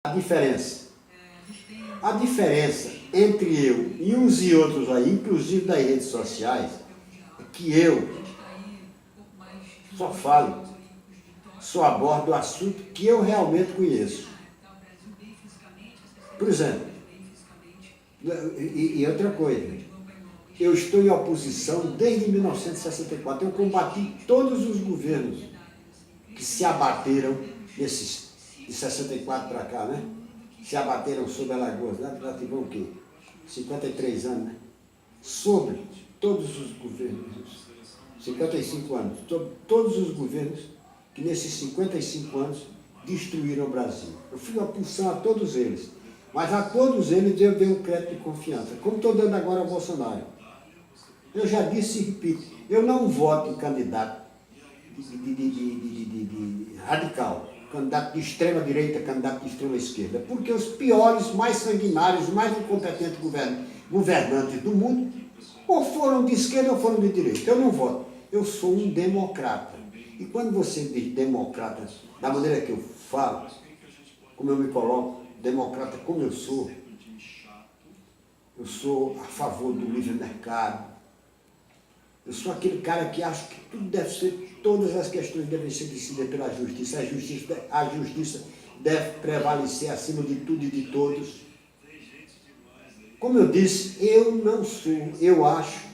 A diferença. A diferença entre eu e uns e outros aí, inclusive das redes sociais, é que eu só falo, só abordo o assunto que eu realmente conheço. Por exemplo, e outra coisa, eu estou em oposição desde 1964. Eu combati todos os governos que se abateram nesses de 64 para cá, né? Se abateram sobre Alagoas, né? Já tivemos o quê? 53 anos, né? Sobre todos os governos, 55 anos, sobre todos os governos que nesses 55 anos destruíram o Brasil. Eu fui uma oposição a todos eles, mas a todos eles eu dei um crédito de confiança, como estou dando agora ao Bolsonaro. Eu já disse e repito, eu não voto em candidato radical, candidato de extrema direita, candidato de extrema esquerda, porque os piores, mais sanguinários, mais incompetentes governantes do mundo, ou foram de esquerda ou foram de direita. Eu não voto. Eu sou um democrata. E quando você diz democrata, da maneira que eu falo, como eu me coloco, democrata como eu sou a favor do livre mercado. Eu sou aquele cara que acha que tudo deve ser, todas as questões devem ser decididas pela justiça. A justiça deve prevalecer acima de tudo e de todos. Como eu disse, eu não sou, eu acho,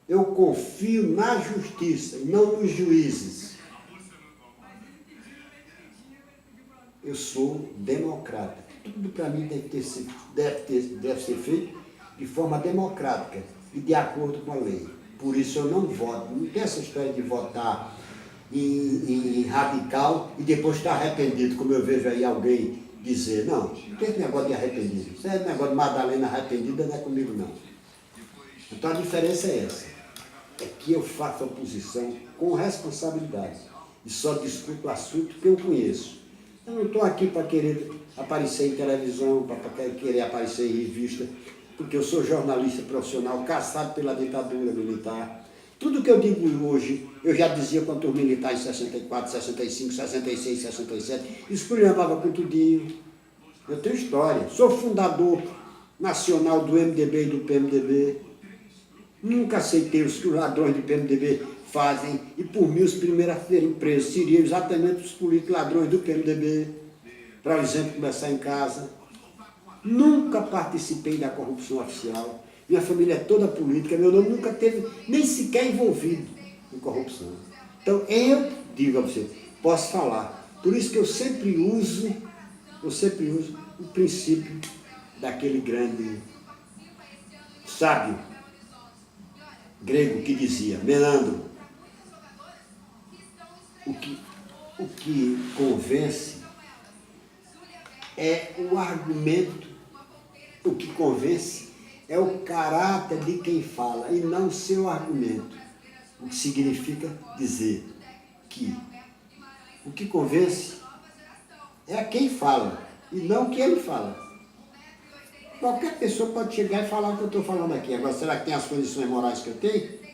eu confio na justiça, não nos juízes. Eu sou democrata. Tudo para mim deve ser feito de forma democrática e de acordo com a lei. Por isso eu não voto. Não tem essa história de votar em radical e depois estar arrependido, como eu vejo aí alguém dizer. Não tem esse negócio de arrependido. Isso é negócio de Madalena arrependida, não é comigo não. Então a diferença é essa. É que eu faço oposição com responsabilidade e só discuto o assunto que eu conheço. Eu não estou aqui para querer aparecer em televisão, para querer aparecer em revista, porque eu sou jornalista profissional, caçado pela ditadura militar. Tudo que eu digo hoje, eu já dizia quanto os militares em 64, 65, 66, 67, esculhambava com tudinho. Eu tenho história. Sou fundador nacional do MDB e do PMDB. Nunca aceitei os que os ladrões do PMDB fazem, e por mim os primeiros a serem presos seriam exatamente os políticos ladrões do PMDB, para o exemplo começar em casa. Nunca participei da corrupção oficial. Minha família é toda política, meu nome nunca teve nem sequer envolvido em corrupção. Então eu digo a você, posso falar. Por isso que eu sempre uso o princípio daquele grande sábio grego que dizia, Menandro, o que convence é o argumento, o que convence é o caráter de quem fala e não o seu argumento. O que significa dizer que o que convence é a quem fala e não o que ele fala. Qualquer pessoa pode chegar e falar o que eu estou falando aqui. Agora, será que tem as condições morais que eu tenho?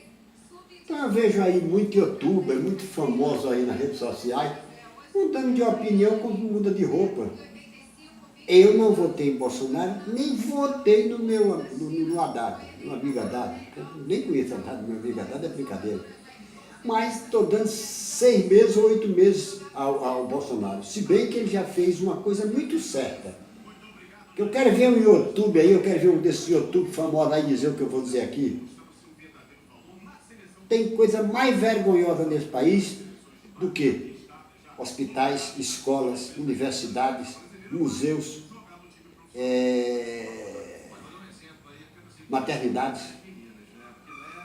Então eu vejo aí muito youtuber, muito famoso aí nas redes sociais, mudando de opinião quando muda de roupa. Eu não votei em Bolsonaro, nem votei no Haddad, no amigo Haddad. Eu nem conheço Haddad, meu amigo Haddad é brincadeira. Mas estou dando 6 meses ou 8 meses ao Bolsonaro. Se bem que ele já fez uma coisa muito certa. Eu quero ver um YouTube aí, eu quero ver um desses YouTube famosos aí dizer o que eu vou dizer aqui. Tem coisa mais vergonhosa nesse país do que hospitais, escolas, universidades, museus, maternidades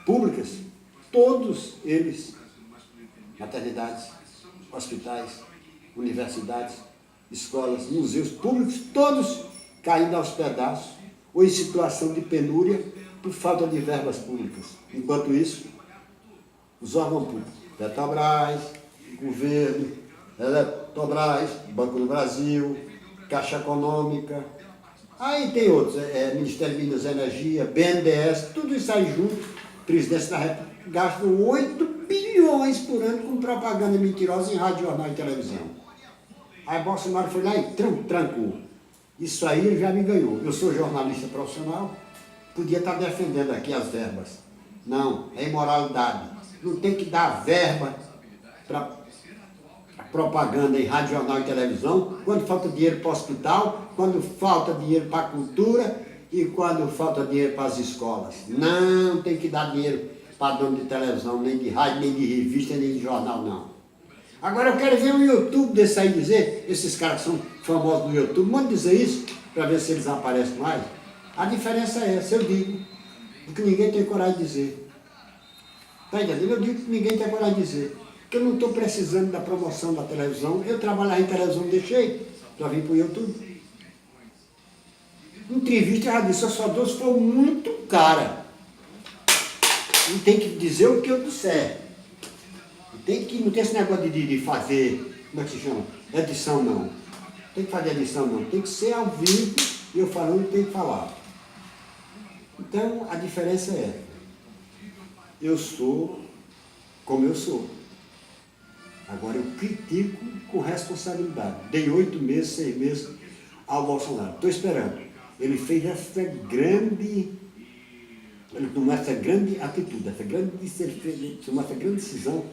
públicas, todos eles, maternidades, hospitais, universidades, escolas, museus públicos, todos caindo aos pedaços ou em situação de penúria por falta de verbas públicas. Enquanto isso, os órgãos públicos, Petrobras, governo, Eletrobras, Banco do Brasil, Caixa Econômica, aí tem outros, Ministério de Minas e Energia, BNDES, tudo isso aí junto, presidência da República, gastam 8 bilhões por ano com propaganda mentirosa em rádio, jornal e televisão. Aí Bolsonaro foi lá e trancou. Isso aí ele já me ganhou. Eu sou jornalista profissional, podia estar defendendo aqui as verbas. Não, é imoralidade. Não tem que dar verba para propaganda em rádio, jornal e televisão, quando falta dinheiro para o hospital, quando falta dinheiro para a cultura e quando falta dinheiro para as escolas. Não tem que dar dinheiro para dono de televisão, nem de rádio, nem de revista, nem de jornal, não. Agora eu quero ver um YouTube desse aí dizer, esses caras que são famosos no YouTube, mandam dizer isso, para ver se eles aparecem mais. A diferença é essa, eu digo, porque ninguém tem coragem de dizer. Está entendendo? Eu digo que ninguém tem coragem de dizer. Porque eu não estou precisando da promoção da televisão. Eu trabalhar em televisão, deixei, já vim para o YouTube. Entrevista, eu já disse, eu só dou se for muito cara. Não tem que dizer o que eu disser. Não tem esse negócio de fazer, como é que se chama? Edição, não. Tem que fazer edição, não. Tem que ser ao vivo, e eu falando, tem que falar. Então, a diferença é, eu sou como eu sou. Agora, eu critico com responsabilidade. Dei 8 meses, 6 meses ao Bolsonaro. Estou esperando. Ele fez essa grande atitude, essa grande decisão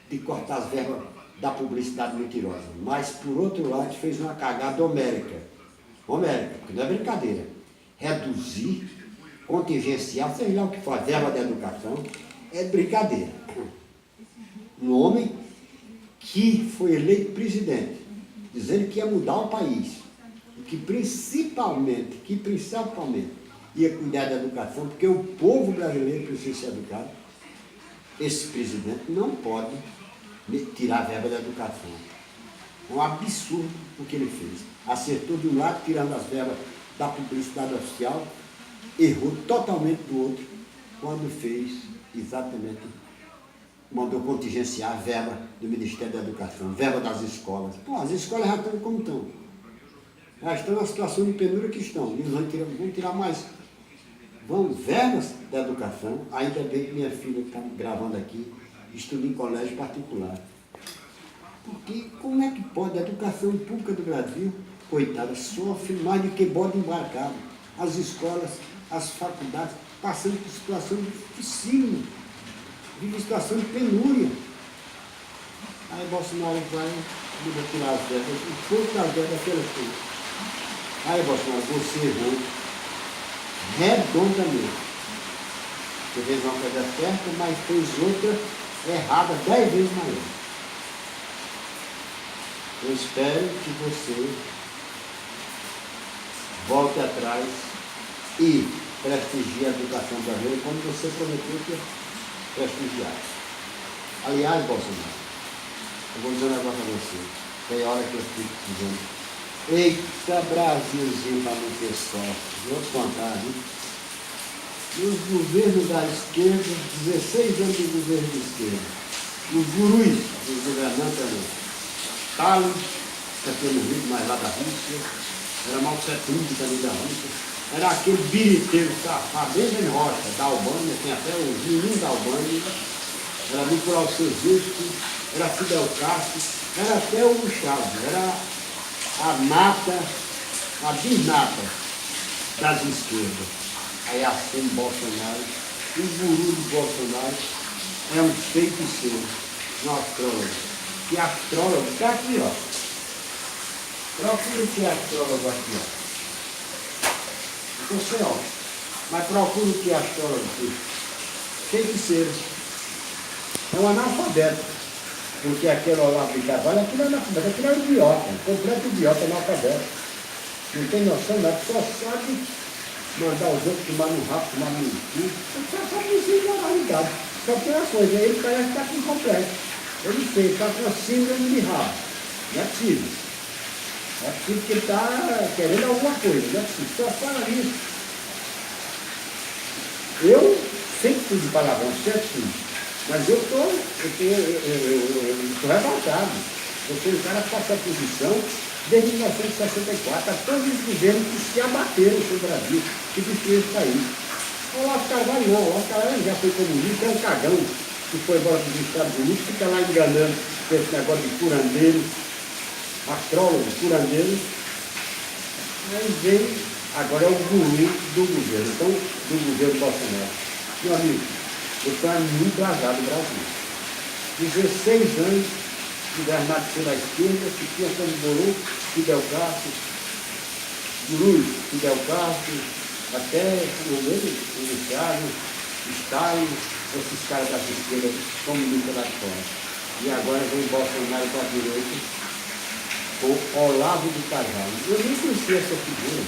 de cortar as verbas da publicidade mentirosa. Mas, por outro lado, fez uma cagada homérica. Homérica, porque não é brincadeira. Reduzir, contingenciar, seja lá o que for, a verba da educação, é brincadeira. Um homem que foi eleito presidente, dizendo que ia mudar o país, que principalmente ia cuidar da educação, porque o povo brasileiro precisa ser educado. Esse presidente não pode tirar a verba da educação. É um absurdo o que ele fez. Acertou de um lado, tirando as verbas da publicidade oficial, errou totalmente do outro, quando fez exatamente, mandou contingenciar a verba do Ministério da Educação, verba das escolas. Pô, as escolas já estão como estão. Já estão na situação de penúria que estão. Eles vão tirar mais. Verbas da educação, ainda bem que minha filha está gravando aqui, estuda em colégio particular. Porque como é que pode? A educação pública do Brasil, coitada, sofre mais do que bode embarcado. As escolas, as faculdades, passando por situação dificílima, vive situação de penúria. Aí Bolsonaro vai tirar as verbas, o pouco das verbas que ele fez. Aí Bolsonaro, você errou redondamente. Você fez uma coisa certa, mas fez outra errada 10 vezes maior. Eu espero que você volte atrás e prestigie a educação brasileira como você prometeu que ia prestigiar. Aliás, Bolsonaro, eu vou dizer um negócio a você. Tem hora que eu fico dizendo, eita, Brasilzinho para não ter sorte. Vou te contar, viu? Nos governos da esquerda, 16 anos de governo de esquerda, os gurus dos governantes eram Stalin, que aqui no Rio, mas lá da Rússia, era Mao Tse-tung também da Rússia, era aquele biriteiro safado, Benjamin Rocha, da Albânia, tem até o menino da Albânia, era Nicolau Ceausescu, era Fidel Castro, era até o Chaves, era a nata, a bisnata das esquerdas. Aí assim Bolsonaro, o guru do Bolsonaro é um feiticeiro, um astrólogo. E astrólogo está aqui, ó. Procura o que é astrólogo aqui, ó. Você, ó. Mas procura o que é astrólogo aqui. Feiticeiro. É um analfabeto. Porque aquele Olavo de Carvalho, aquilo é analfabeto, aquilo é um idiota, um completo idiota, analfabeto. Não tem noção nada, só sabe mandar os outros tomar no rabo, tomar no cu. Só sabe isso de moralidade. Só tem uma coisa, ele parece estar com complexo. Eu não sei, está com a síndrome de rabo. Não é possível. É possível que ele está querendo alguma coisa, não é possível. Só fala isso. Eu sempre fui de palavrão, sempre fui. Mas eu estou revoltado. Eu sou um cara que passa a posição desde 1964, a todos os governos que se abateram sobre o Brasil, que destruíram esse país. O Olavo de Carvalho não, o Olavo de Carvalho já foi comunista, é um cagão que foi embora para os Estados Unidos, fica lá enganando com esse negócio de curandeiro. astrólogo, curandeiro, aí vem, agora é o guru do governo, então, do governo Bolsonaro. Meu amigo, eu estou muito atrasado no Brasil. 16 anos, governado pela esquerda, que tinha como guru Fidel Castro, Fidel Castro, até o mesmo iniciado, Stalin, esses caras da esquerda comunistas lá de fora. E agora vem Bolsonaro para a direita, o Olavo de Carvalho. Eu nem conhecia essa figura,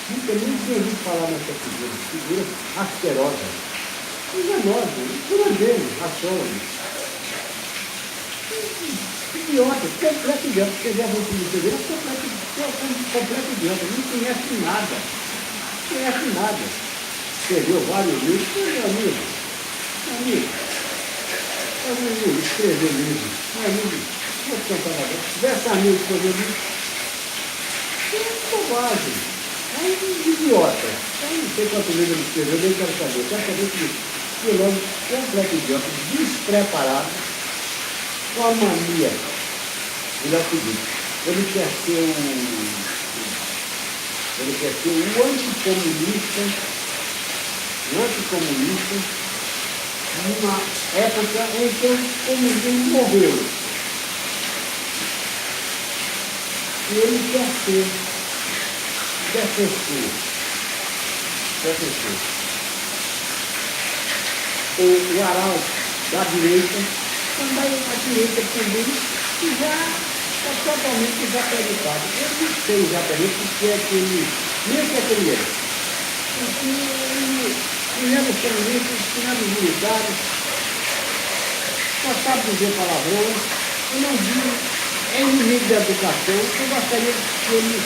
nunca nem tinha ouvido falar nessa figura asquerosa. Enganosa, curandeiro, astrólogo. Idiota, completo idiota, porque já vou te dizer, completo idiota, não conhece nada. Não conhece nada. Escreveu vários livros, meu amigo, escreveu livros, meu amigo, vou te contar uma coisa, se tivesse amigo escreveu livro, é bobagem, é um idiota, eu não sei quanto livro ele escreveu, nem quero saber, eu quero saber que piloto completo idiota, despreparado, com a mania, ele é o seguinte, ele quer ser o anticomunista, numa época em que o comunismo morreu. E ele quer ser defensor. O arauto da direita, também a direita também, que já está totalmente desacreditado. Eu não sei exatamente o que é que ele, nem o que é que ele é. Fizemos comunistas, fizemos militares, só sabe dizer palavrões, eu não vi, é inimigo da educação, eu gostaria que ele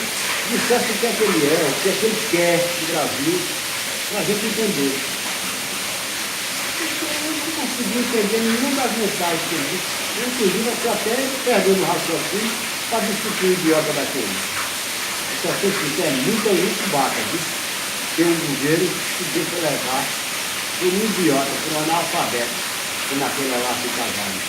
dissesse o que é que ele é, o que é que ele quer do Brasil, para a gente entender. Eu não consegui entender nenhuma das mensagens que ele disse, inclusive eu estou até perdendo o raciocínio para discutir o idiota daquele. Eu só sei que é muito baca, viu? Ter um governo que deixa levar por um idiota, por um analfabeto, como aquele lá de Carvalho.